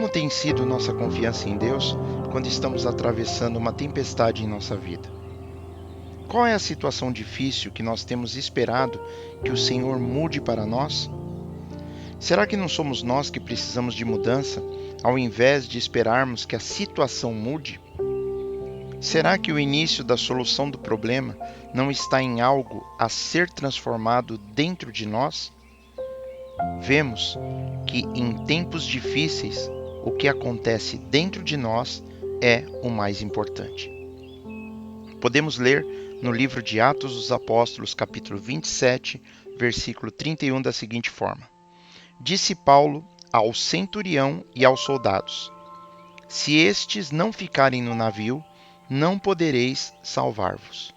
Como tem sido nossa confiança em Deus quando estamos atravessando uma tempestade em nossa vida? Qual é a situação difícil que nós temos esperado que o Senhor mude para nós? Será que não somos nós que precisamos de mudança, ao invés de esperarmos que a situação mude? Será que o início da solução do problema não está em algo a ser transformado dentro de nós? Vemos que em tempos difíceis, o que acontece dentro de nós é o mais importante. Podemos ler no livro de Atos dos Apóstolos, capítulo 27, versículo 31, da seguinte forma: Disse Paulo ao centurião e aos soldados: Se estes não ficarem no navio, não podereis salvar-vos.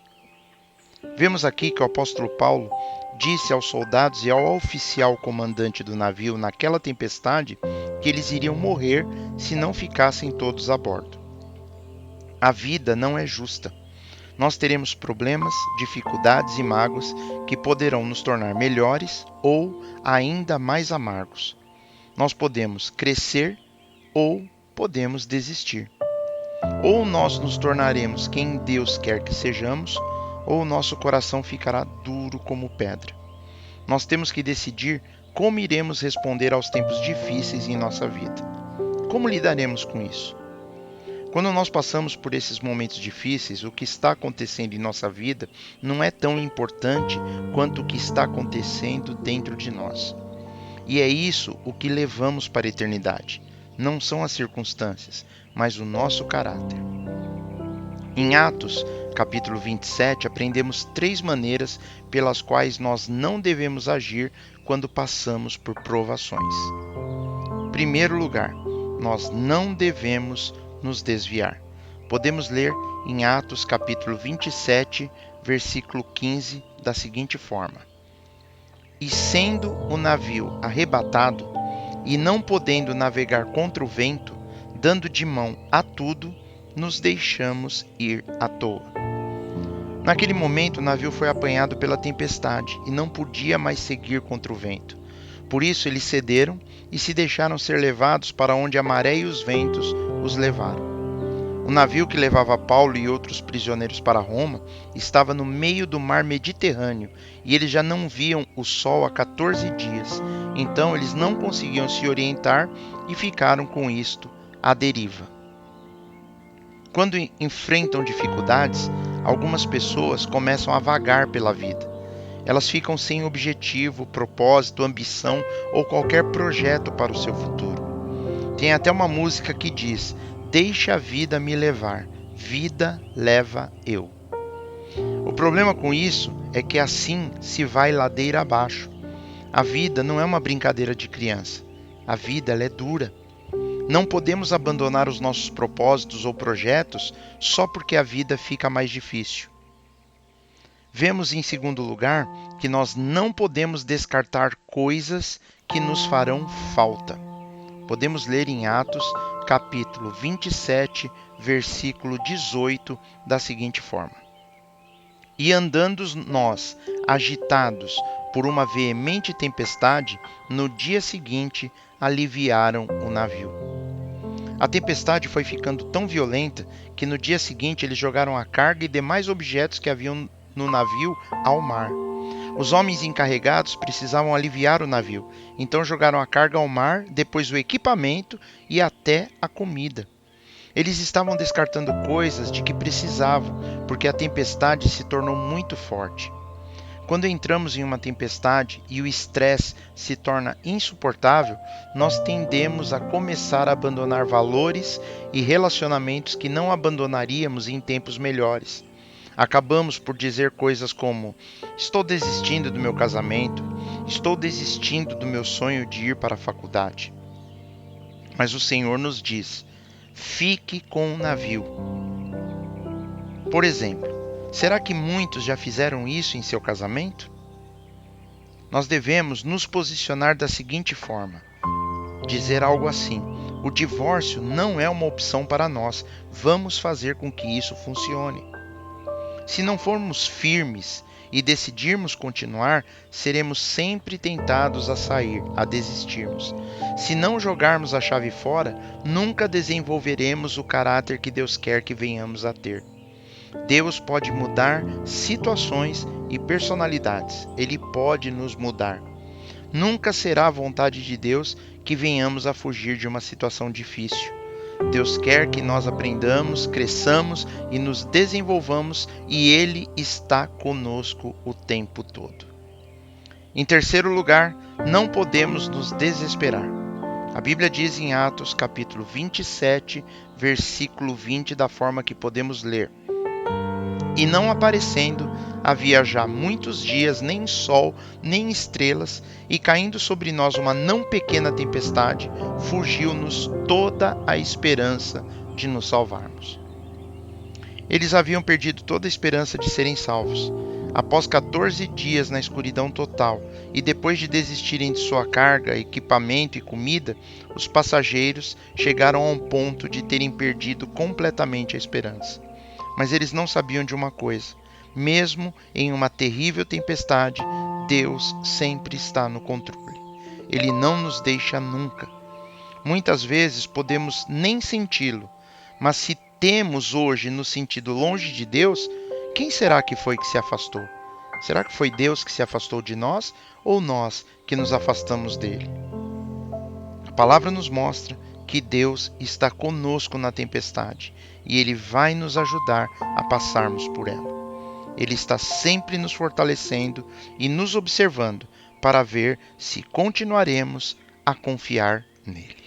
Vemos aqui que o apóstolo Paulo disse aos soldados e ao oficial comandante do navio naquela tempestade que eles iriam morrer se não ficassem todos a bordo. A vida não é justa. Nós teremos problemas, dificuldades e mágoas que poderão nos tornar melhores ou ainda mais amargos. Nós podemos crescer ou podemos desistir. Ou nós nos tornaremos quem Deus quer que sejamos, ou o nosso coração ficará duro como pedra. Nós temos que decidir como iremos responder aos tempos difíceis em nossa vida. Como lidaremos com isso? Quando nós passamos por esses momentos difíceis, o que está acontecendo em nossa vida não é tão importante quanto o que está acontecendo dentro de nós. E é isso o que levamos para a eternidade. Não são as circunstâncias, mas o nosso caráter. Em Atos, capítulo 27, aprendemos 3 maneiras pelas quais nós não devemos agir quando passamos por provações. Em primeiro lugar, nós não devemos nos desviar. Podemos ler em Atos, capítulo 27, versículo 15, da seguinte forma: E sendo o navio arrebatado, e não podendo navegar contra o vento, dando de mão a tudo, nos deixamos ir à toa. Naquele momento, o navio foi apanhado pela tempestade e não podia mais seguir contra o vento. Por isso, eles cederam e se deixaram ser levados para onde a maré e os ventos os levaram. O navio que levava Paulo e outros prisioneiros para Roma estava no meio do mar Mediterrâneo e eles já não viam o sol há 14 dias. Então, eles não conseguiam se orientar e ficaram com isto à deriva. Quando enfrentam dificuldades, algumas pessoas começam a vagar pela vida. Elas ficam sem objetivo, propósito, ambição ou qualquer projeto para o seu futuro. Tem até uma música que diz: Deixa a vida me levar, vida leva eu. O problema com isso é que assim se vai ladeira abaixo. A vida não é uma brincadeira de criança. A vida ela é dura. Não podemos abandonar os nossos propósitos ou projetos só porque a vida fica mais difícil. Vemos em segundo lugar que nós não podemos descartar coisas que nos farão falta. Podemos ler em Atos, capítulo 27, versículo 18, da seguinte forma: E andando nós, agitados por uma veemente tempestade, no dia seguinte aliviaram o navio. A tempestade foi ficando tão violenta que no dia seguinte eles jogaram a carga e demais objetos que haviam no navio ao mar. Os homens encarregados precisavam aliviar o navio, então jogaram a carga ao mar, depois o equipamento e até a comida. Eles estavam descartando coisas de que precisavam, porque a tempestade se tornou muito forte. Quando entramos em uma tempestade e o estresse se torna insuportável, nós tendemos a começar a abandonar valores e relacionamentos que não abandonaríamos em tempos melhores. Acabamos por dizer coisas como: estou desistindo do meu casamento, estou desistindo do meu sonho de ir para a faculdade. Mas o Senhor nos diz: fique com o navio. Por exemplo, será que muitos já fizeram isso em seu casamento? Nós devemos nos posicionar da seguinte forma: dizer algo assim: o divórcio não é uma opção para nós, vamos fazer com que isso funcione. Se não formos firmes e decidirmos continuar, seremos sempre tentados a sair, a desistirmos. Se não jogarmos a chave fora, nunca desenvolveremos o caráter que Deus quer que venhamos a ter. Deus pode mudar situações e personalidades. Ele pode nos mudar. Nunca será a vontade de Deus que venhamos a fugir de uma situação difícil. Deus quer que nós aprendamos, cresçamos e nos desenvolvamos, e Ele está conosco o tempo todo. Em terceiro lugar, não podemos nos desesperar. A Bíblia diz em Atos capítulo 27, versículo 20, da forma que podemos ler: E não aparecendo, havia já muitos dias nem sol, nem estrelas, e caindo sobre nós uma não pequena tempestade, fugiu-nos toda a esperança de nos salvarmos. Eles haviam perdido toda a esperança de serem salvos. Após 14 dias na escuridão total, e depois de desistirem de sua carga, equipamento e comida, os passageiros chegaram a um ponto de terem perdido completamente a esperança. Mas eles não sabiam de uma coisa: mesmo em uma terrível tempestade, Deus sempre está no controle. Ele não nos deixa nunca. Muitas vezes podemos nem senti-lo, mas se temos hoje nos sentido longe de Deus, quem será que foi que se afastou? Será que foi Deus que se afastou de nós ou nós que nos afastamos dele? A palavra nos mostra que Deus está conosco na tempestade e Ele vai nos ajudar a passarmos por ela. Ele está sempre nos fortalecendo e nos observando para ver se continuaremos a confiar nele.